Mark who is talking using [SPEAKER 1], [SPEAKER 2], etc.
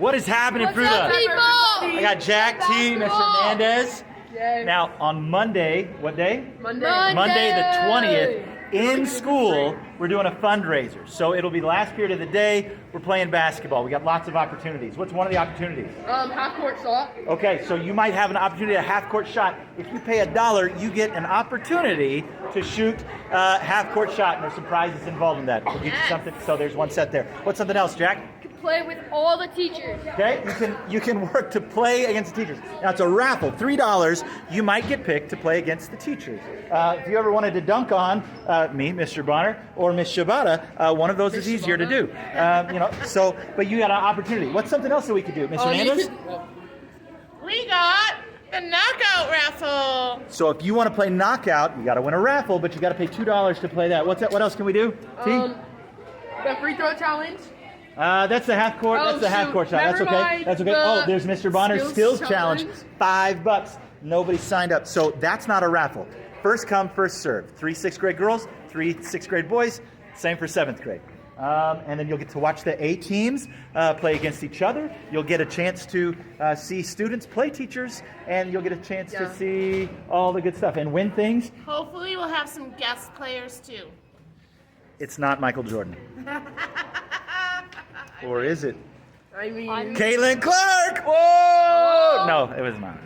[SPEAKER 1] What is happening,
[SPEAKER 2] What's
[SPEAKER 1] Fruta?
[SPEAKER 2] up, people?
[SPEAKER 1] I got Jack T, Mr.
[SPEAKER 2] Basketball.
[SPEAKER 1] Hernandez.
[SPEAKER 3] Yay.
[SPEAKER 1] Now, on Monday, what day?
[SPEAKER 3] Monday.
[SPEAKER 1] Monday the 20th, in school, we're doing a fundraiser. So it'll be the last period of the day. We're playing basketball. We got lots of opportunities. What's one of the opportunities?
[SPEAKER 3] Half court shot.
[SPEAKER 1] Okay, so you might have an opportunity at a half-court shot. If you pay $1, you get an opportunity to shoot a half-court shot, and there's some prizes involved in that. We'll get you something. So there's one set there. What's something else, Jack?
[SPEAKER 2] Play with all the teachers.
[SPEAKER 1] Okay, you can work to play against the teachers. Now it's a raffle, $3. You might get picked to play against the teachers. If you ever wanted to dunk on me, Mr. Bonner, or Miss Shabata, one of those is easier to do. But you got an opportunity. What's something else that we could do, Mr. Hernandez?
[SPEAKER 4] We got the knockout raffle.
[SPEAKER 1] So if you want to play knockout, you got to win a raffle, but you got to pay $2 to play that. What's that? What else can we do? T?
[SPEAKER 3] The free throw challenge.
[SPEAKER 1] That's the half court. That's the half court shot. That's
[SPEAKER 3] Never
[SPEAKER 1] okay.
[SPEAKER 3] mind.
[SPEAKER 1] That's okay.
[SPEAKER 3] The
[SPEAKER 1] There's Mr. Bonner's skills
[SPEAKER 3] skills
[SPEAKER 1] challenge.
[SPEAKER 3] challenge.
[SPEAKER 1] $5. Nobody signed up, so that's not a raffle. First come, first serve. 3 6th grade girls, 3 6th grade boys. Same for 7th grade. And then you'll get to watch the A teams play against each other. You'll get a chance to see students play teachers, and you'll get a chance to see all the good stuff and win things.
[SPEAKER 4] Hopefully we'll have some guest players too.
[SPEAKER 1] It's not Michael Jordan. Or is it?
[SPEAKER 3] I mean,
[SPEAKER 1] Caitlin Clark! Whoa! No, it was not.